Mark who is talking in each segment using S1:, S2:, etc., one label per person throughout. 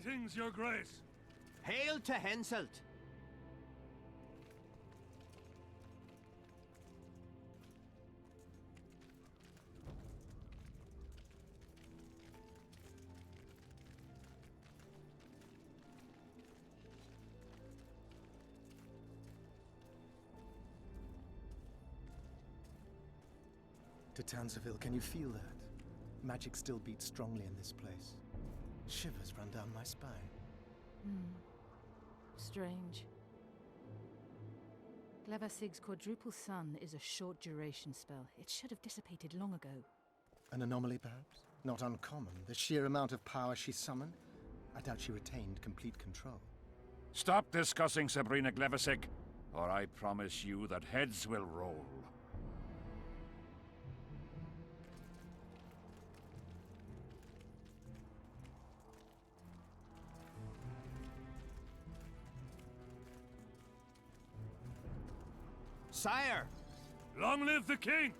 S1: Greetings, Your Grace.
S2: Hail to Henselt.
S3: To Tansarville, can you feel that? Magic still beats strongly in this place. Shivers run down my spine.
S4: Strange. Glevissig's quadruple sun is a short duration spell. It should have dissipated long ago.
S3: An anomaly, perhaps? Not uncommon. The sheer amount of power she summoned? I doubt she retained complete control.
S1: Stop discussing Sabrina Glevissig, or I promise you that heads will roll.
S2: Sire!
S1: Long live the king!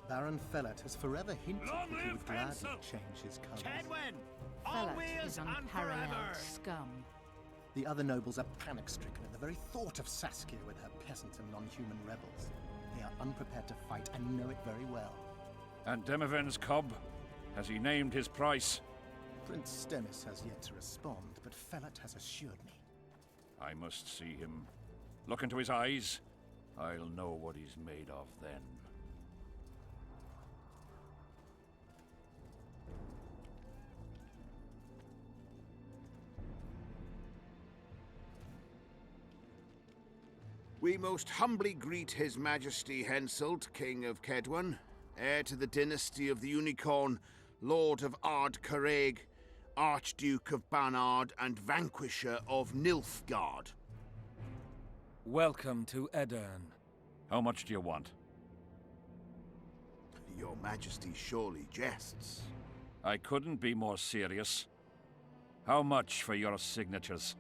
S3: Baron Fellat has forever hinted
S1: Long
S3: that he
S1: live
S3: would gladly
S1: Henselt!
S3: change his colours.
S2: Kaedwen!
S4: Fellat
S2: Always
S4: is
S2: and
S4: unparalleled
S2: forever!
S4: scum.
S3: The other nobles are panic-stricken at the very thought of Saskia with her peasant and non-human rebels. They are unprepared to fight and know it very well.
S1: And Demoven's cub? Has he named his price?
S3: Prince Stennis has yet to respond, but Fellat has assured me.
S1: I must see him. Look into his eyes. I'll know what he's made of then.
S5: We most humbly greet His Majesty Henselt, King of Kaedwen, heir to the dynasty of the Unicorn, Lord of Ard-Carreg, Archduke of Banard, and Vanquisher of Nilfgaard.
S6: Welcome to Aedirn.
S1: How much do you want?
S5: Your Majesty surely jests.
S1: I couldn't be more serious. How much for your signatures?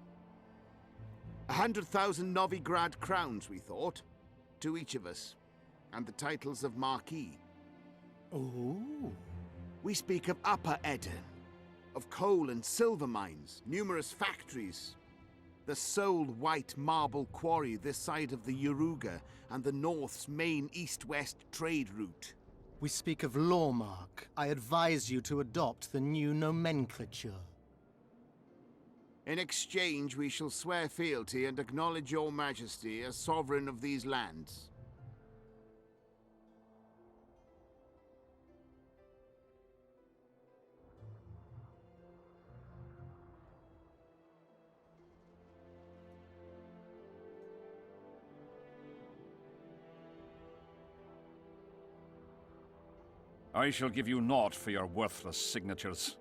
S5: 100,000 Novigrad crowns, we thought, to each of us, and the titles of Marquis.
S3: Oh.
S5: We speak of Upper Aedirn, of coal and silver mines, numerous factories, the sole white marble quarry this side of the Yaruga, and the North's main east-west trade route.
S3: We speak of Lawmark. I advise you to adopt the new nomenclature.
S5: In exchange, we shall swear fealty and acknowledge your Majesty as sovereign of these lands.
S1: I shall give you naught for your worthless signatures.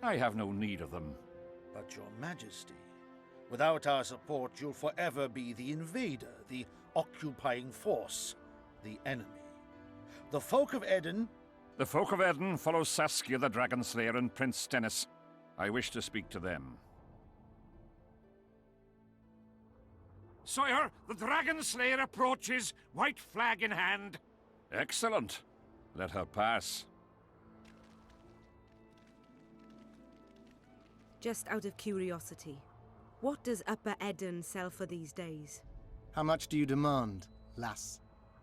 S1: I have no need of them.
S7: But Your Majesty, without our support, you'll forever be the invader, the occupying force, the enemy. The folk of Aedirn...
S1: The folk of Aedirn follow Saskia the Dragon Slayer and Prince Stennis. I wish to speak to them. Sire, the Dragon Slayer approaches, white flag in hand. Excellent. Let her pass.
S8: Just out of curiosity, what does Upper Aedirn sell for these days?
S3: How much do you demand, lass?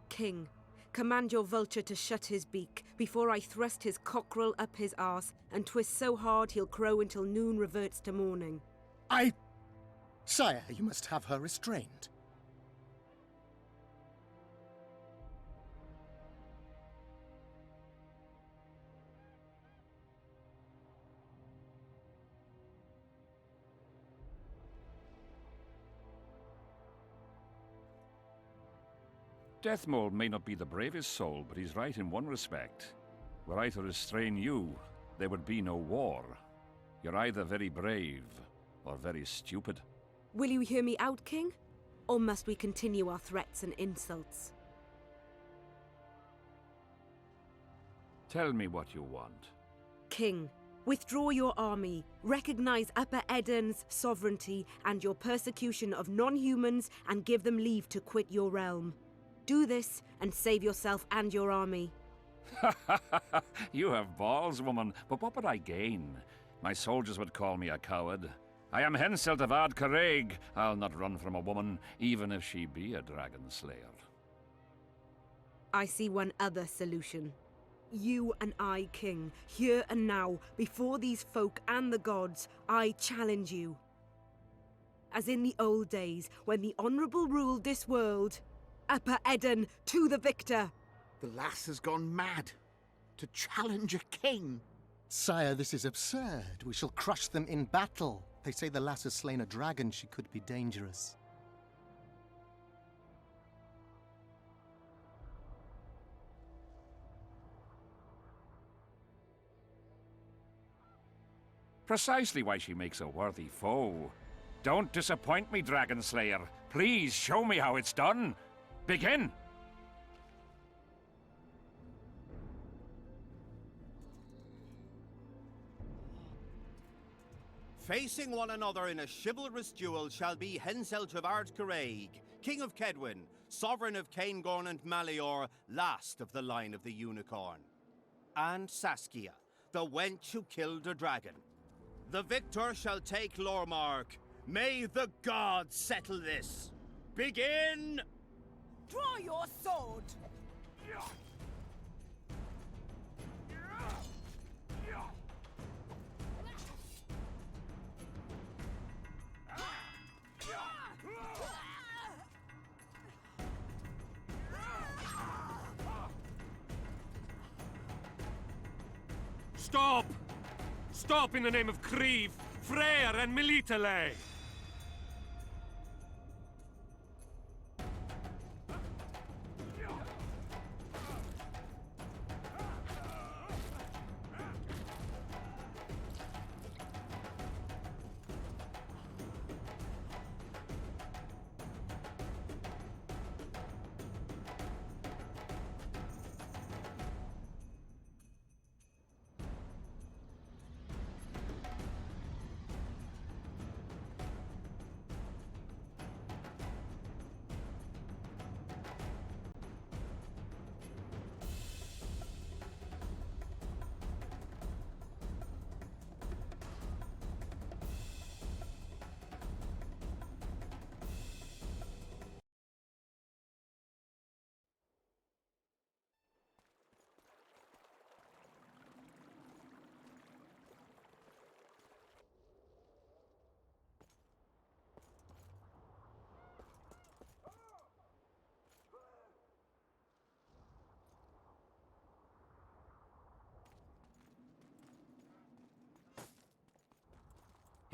S8: King, command your vulture to shut his beak before I thrust his cockerel up his arse and twist so hard he'll crow until noon reverts to morning.
S3: Sire, you must have her restrained.
S1: Dethmold may not be the bravest soul, but he's right in one respect. Were I to restrain you, there would be no war. You're either very brave, or very stupid.
S8: Will you hear me out, King? Or must we continue our threats and insults?
S1: Tell me what you want.
S8: King, withdraw your army, recognize Upper Aedirn's sovereignty and your persecution of non-humans, and give them leave to quit your realm. Do this and save yourself and your army.
S1: You have balls, woman, but what would I gain? My soldiers would call me a coward. I am Henselt of Ardcarreg. I'll not run from a woman, even if she be a dragon slayer.
S8: I see one other solution. You and I, King, here and now, before these folk and the gods, I challenge you. As in the old days, when the Honourable ruled this world, Upper Aedirn to the victor!
S5: The lass has gone mad. To challenge a king.
S3: Sire, this is absurd. We shall crush them in battle. They say the lass has slain a dragon. She could be dangerous.
S1: Precisely why she makes a worthy foe. Don't disappoint me, Dragon Slayer. Please show me how it's done. Begin!
S2: Facing one another in a chivalrous duel shall be Henselt of Ardcarreg, King of Kaedwen, Sovereign of Caingorn and Malior, last of the line of the Unicorn. And Saskia, the wench who killed a dragon. The victor shall take Lormark. May the gods settle this. Begin!
S6: Draw your sword!
S9: Stop! Stop in the name of Creve, Freyr and Militale!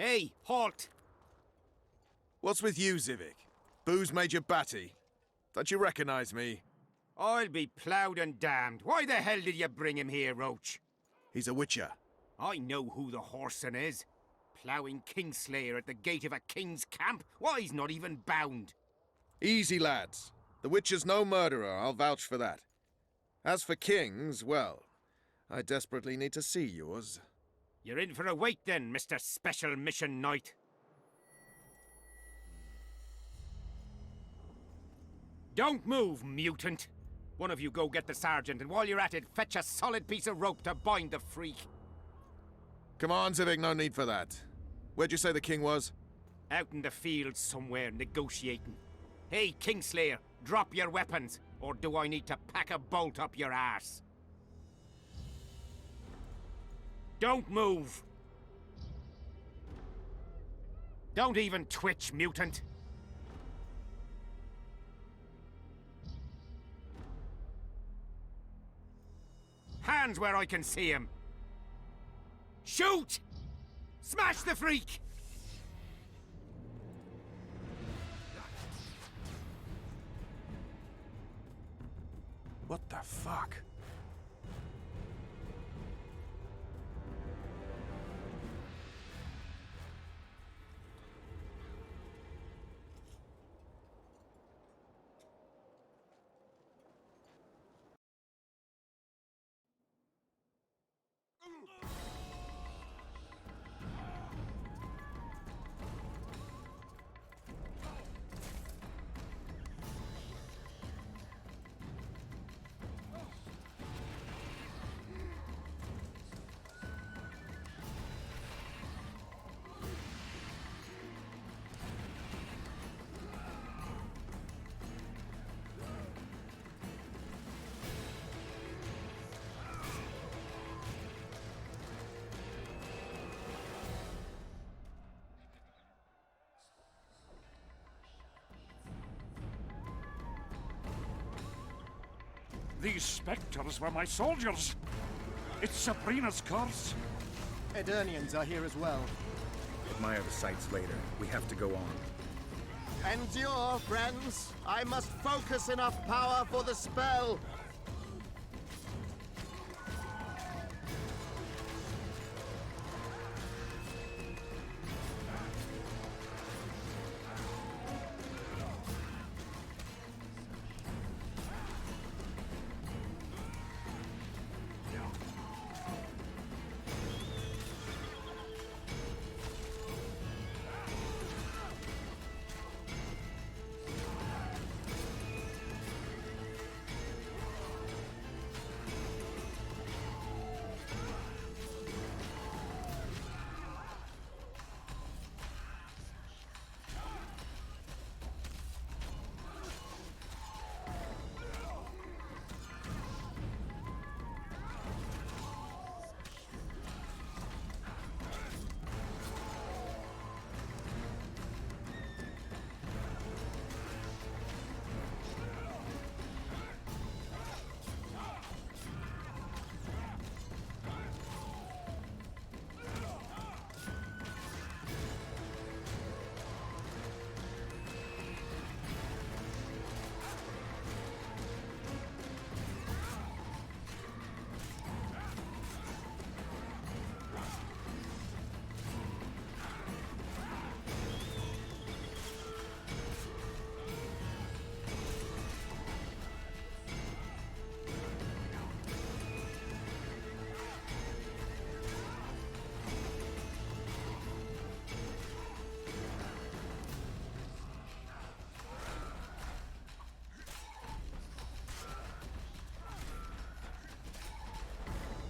S2: Hey, halt!
S10: What's with you, Zivik? Booze Major Batty? Don't you recognize me?
S2: I'll be ploughed and damned. Why the hell did you bring him here, Roche?
S10: He's a witcher.
S2: I know who the whoreson is. Ploughing Kingslayer at the gate of a king's camp? Why, he's not even bound.
S10: Easy, lads. The witcher's no murderer, I'll vouch for that. As for kings, well, I desperately need to see yours.
S2: You're in for a wait then, Mr. Special Mission Knight. Don't move, mutant! One of you go get the sergeant, and while you're at it, fetch a solid piece of rope to bind the freak.
S10: Come on, Zivik, no need for that. Where'd you say the king was?
S2: Out in the field somewhere, negotiating. Hey, Kingslayer, drop your weapons, or do I need to pack a bolt up your arse? Don't move! Don't even twitch, mutant! Hands where I can see him! Shoot! Smash the freak!
S10: What the fuck?
S1: These spectres were my soldiers. It's Sabrina's curse.
S3: Aedirnians are here as well.
S11: Admire the sights later. We have to go on.
S5: Endure, friends. I must focus enough power for the spell.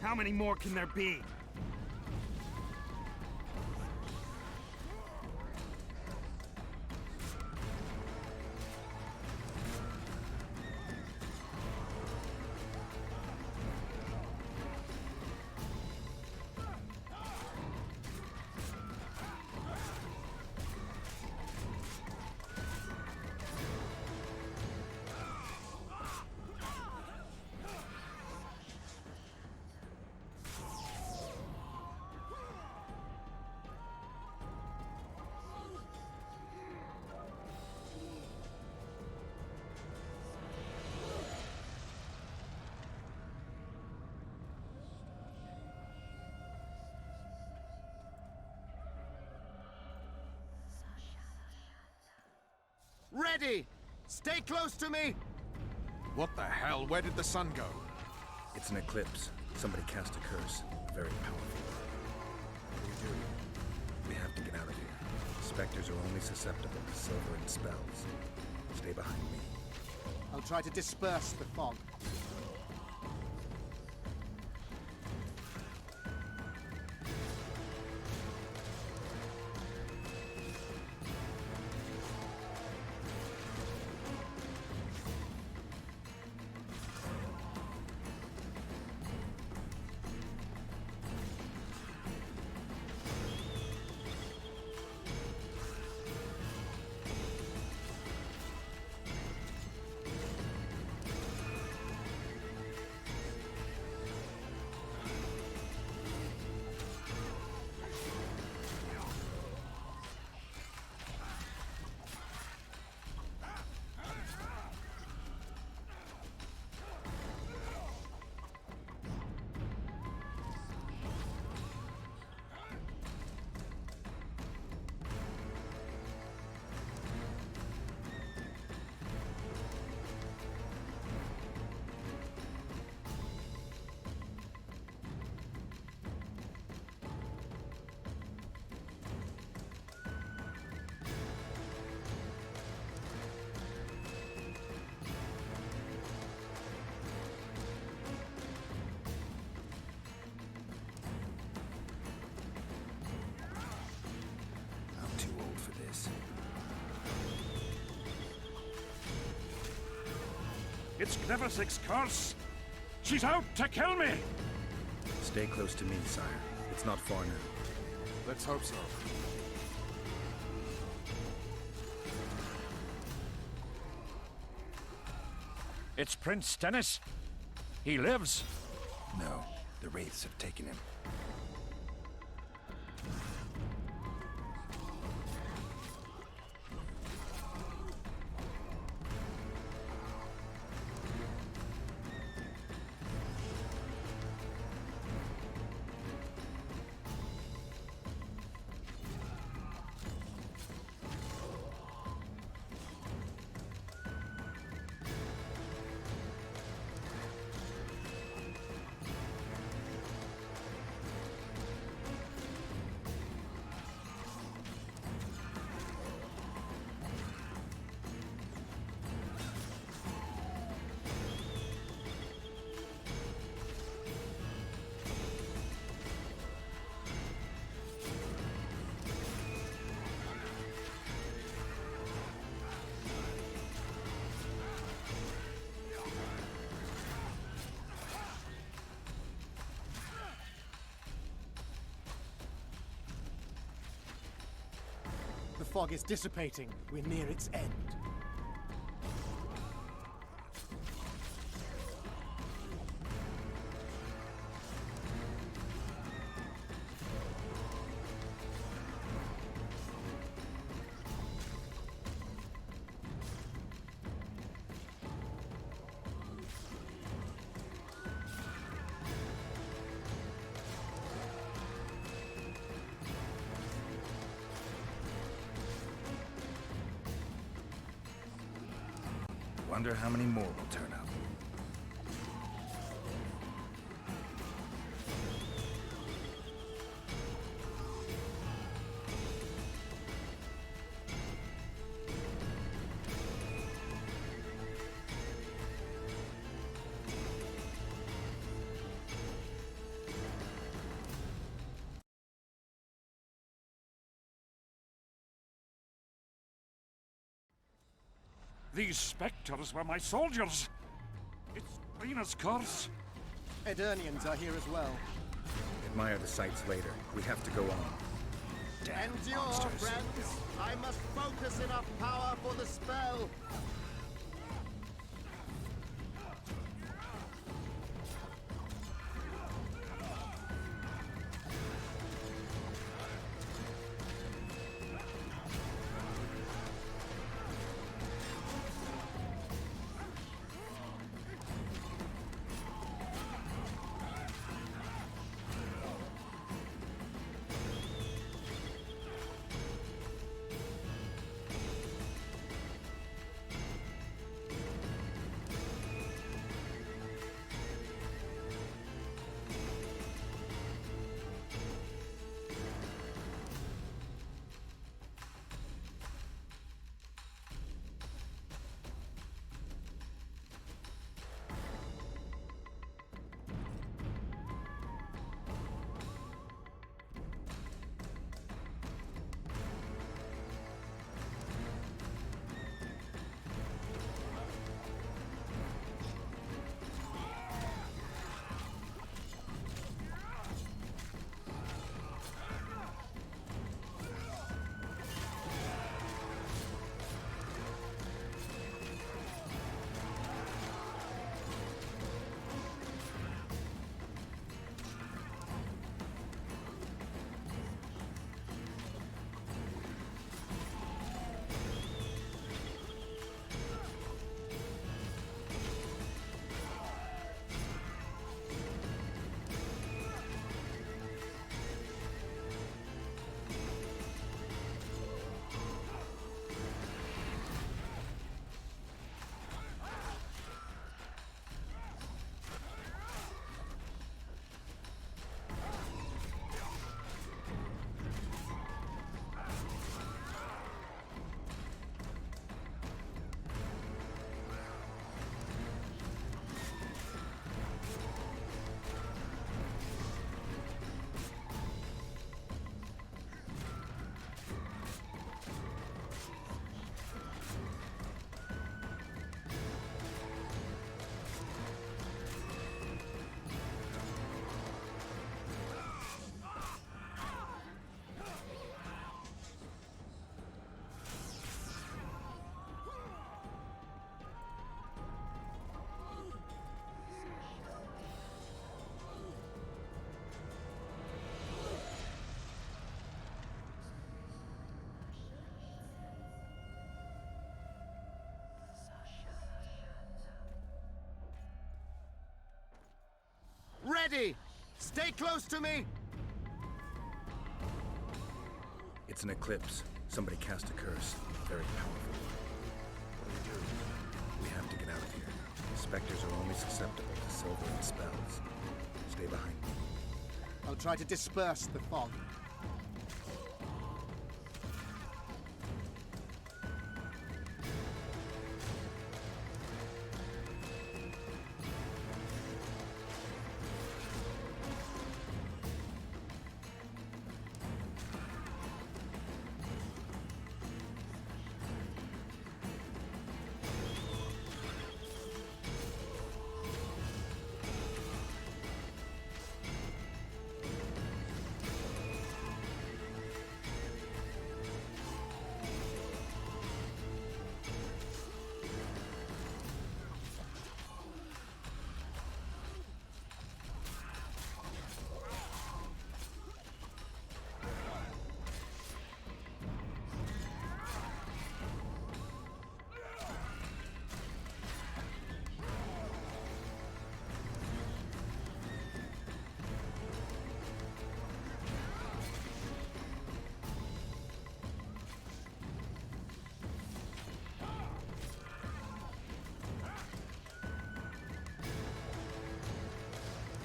S11: How many more can there be?
S5: Ready! Stay close to me!
S10: What the hell? Where did the sun go?
S11: It's an eclipse. Somebody cast a curse. Very powerful. What do we do? We have to get out of here. Spectres are only susceptible to silver and spells. Stay behind me.
S3: I'll try to disperse the fog.
S1: It's Glevissig's curse! She's out to kill me!
S11: Stay close to me, sire. It's not far now.
S10: Let's hope so.
S1: It's Prince Stennis. He lives.
S11: No, the Wraiths have taken him.
S3: The fog is dissipating. We're near its end.
S11: Wonder how many more will turn up.
S1: These spectres were my soldiers. It's Sabrina's curse.
S3: Aedirnians are here as well.
S11: Admire the sights later. We have to go on. Damn
S2: Endure,
S11: monsters.
S2: friends. I must focus enough power for the spell.
S5: ready! Stay close to me!
S11: It's an eclipse. Somebody cast a curse. Very powerful. What do we do? We have to get out of here. Spectres are only susceptible to silver and spells. Stay behind me.
S3: I'll try to disperse the fog.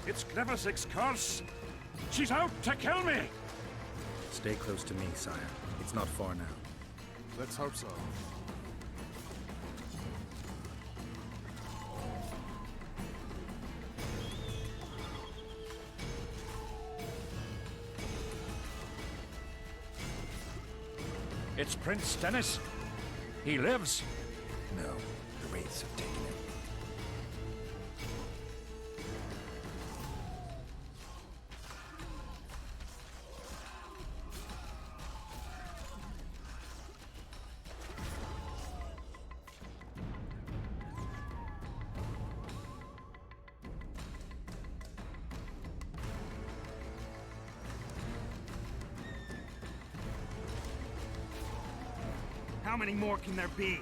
S1: It's Glevissig's curse! She's out to kill me!
S11: Stay close to me, sire. It's not far now.
S10: Let's hope so.
S1: It's Prince Dennis. He lives.
S11: No, the wraiths have taken him.
S9: How many more can there be?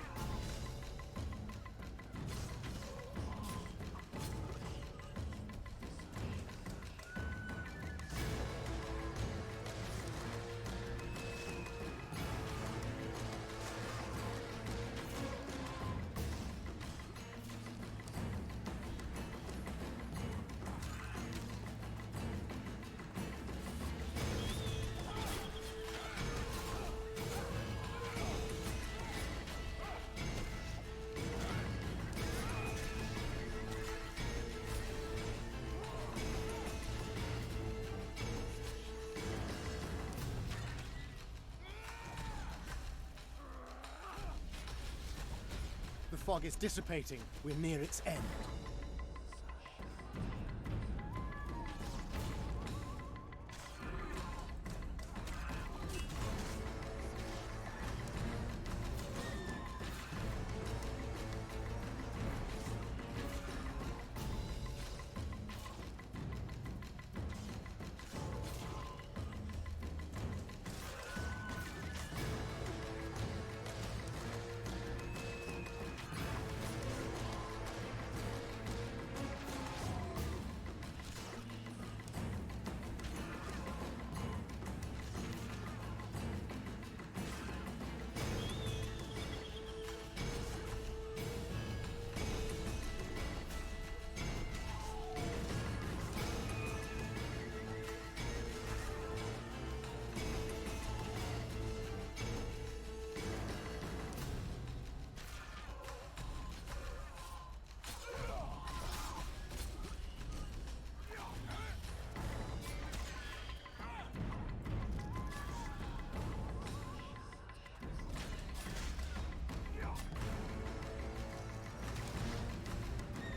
S3: The fog is dissipating. We're near its end.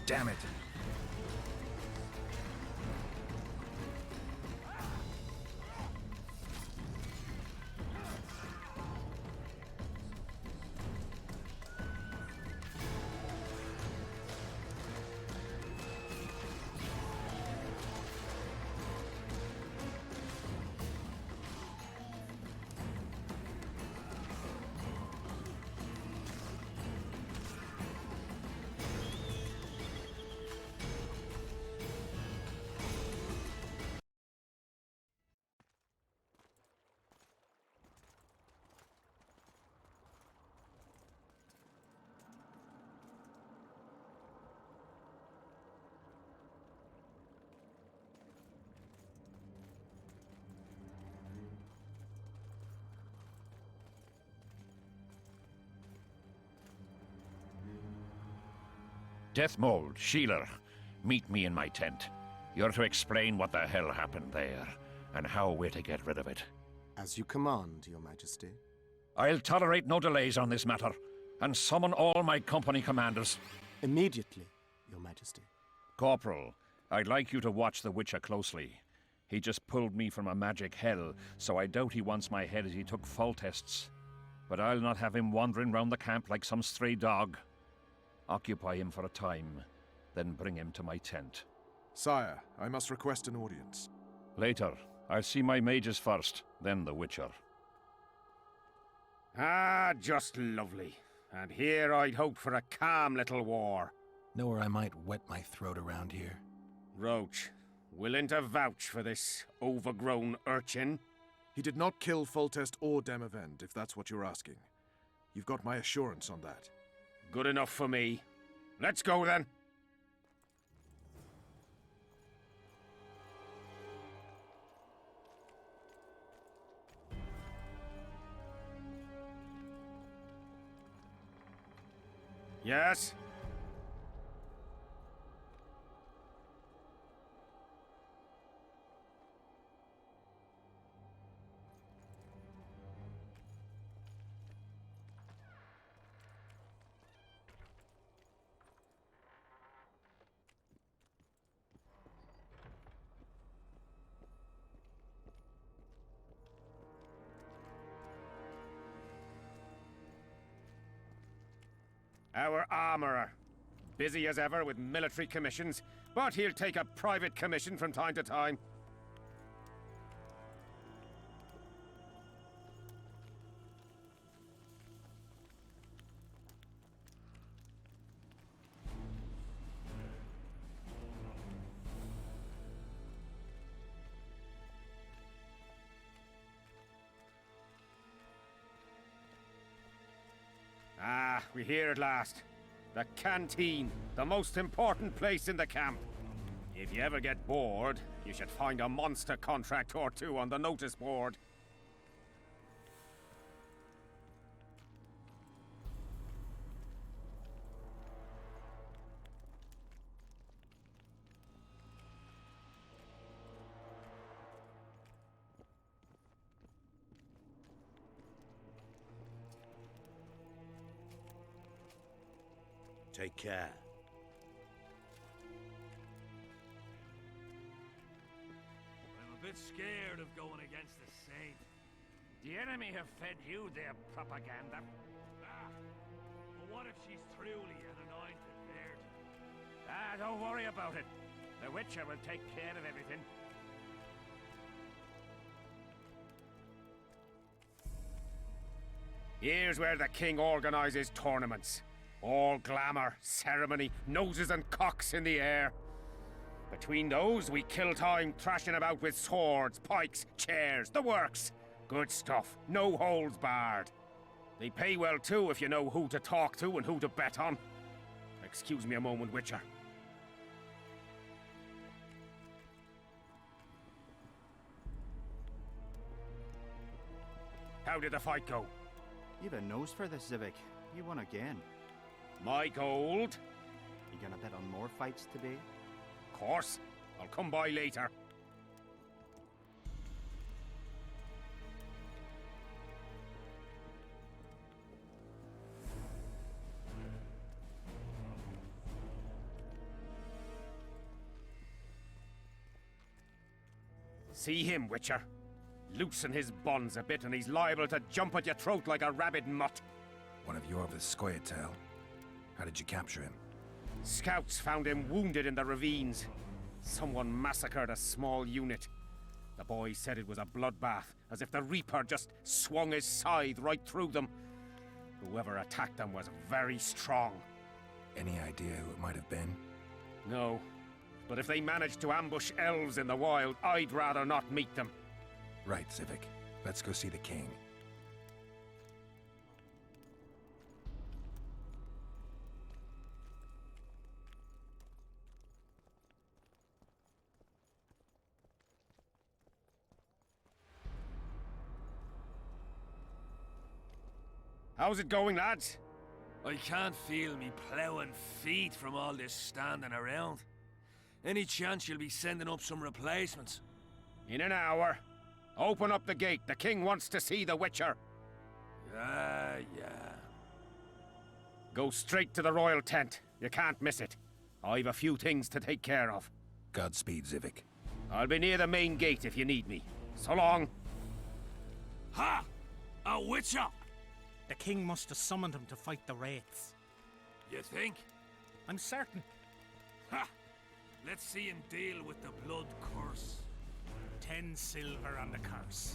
S11: Damn it!
S1: Dethmold, Síle, meet me in my tent. You're to explain what the hell happened there, and how we're to get rid of it.
S12: As you command, Your Majesty.
S1: I'll tolerate no delays on this matter, and summon all my company commanders.
S12: Immediately, Your Majesty.
S1: Corporal, I'd like you to watch the Witcher closely. He just pulled me from a magic hell, so I doubt he wants my head as he took fall tests. But I'll not have him wandering round the camp like some stray dog. Occupy him for a time, then bring him to my tent.
S10: Sire, I must request an audience.
S1: Later. I'll see my mages first, then the Witcher.
S9: Ah, just lovely. And here I'd hoped for a calm little war.
S11: Know where I might wet my throat around here?
S9: Roche, willing to vouch for this overgrown urchin?
S10: He did not kill Foltest or Demavend, if that's what you're asking. You've got my assurance on that.
S9: Good enough for me. Let's go then. Yes? Our armourer. Busy as ever with military commissions, but he'll take a private commission from time to time. Ah, we're here at last. The canteen, the most important place in the camp. If you ever get bored, you should find a monster contract or two on the notice board.
S2: Take care.
S1: I'm a bit scared of going against the Saint. The enemy have fed you their propaganda. But what if she's truly an anointed virgin? Don't worry about it. The Witcher will take care of everything.
S9: Here's where the king organizes tournaments. All glamour, ceremony, noses and cocks in the air. Between those, we kill time thrashing about with swords, pikes, chairs, the works. Good stuff, no holds barred. They pay well too if you know who to talk to and who to bet on. Excuse me a moment, Witcher. How did the fight go?
S2: You've a nose for this, Civic. You won again.
S9: My gold?
S2: You gonna bet on more fights today?
S9: Of course. I'll come by later. See him, Witcher. Loosen his bonds a bit and he's liable to jump at your throat like a rabid mutt.
S11: One of Yorva's Skoyatel. How did you capture him?
S9: Scouts found him wounded in the ravines. Someone massacred a small unit. The boy said it was a bloodbath, as if the Reaper just swung his scythe right through them. Whoever attacked them was very strong.
S11: Any idea who it might have been?
S9: No. But if they managed to ambush elves in the wild, I'd rather not meet them.
S11: Right, Civic. Let's go see the king.
S9: How's it going, lads?
S13: I can't feel me ploughing feet from all this standing around. Any chance you'll be sending up some replacements?
S9: In an hour. Open up the gate. The king wants to see the Witcher.
S13: Yeah.
S9: Go straight to the royal tent. You can't miss it. I've a few things to take care of.
S11: Godspeed, Zivik.
S9: I'll be near the main gate if you need me. So long.
S13: Ha! A Witcher!
S14: The king must have summoned him to fight the wraiths.
S13: You think?
S14: I'm certain.
S13: Ha! Let's see him deal with the blood curse.
S14: 10 silver on the curse.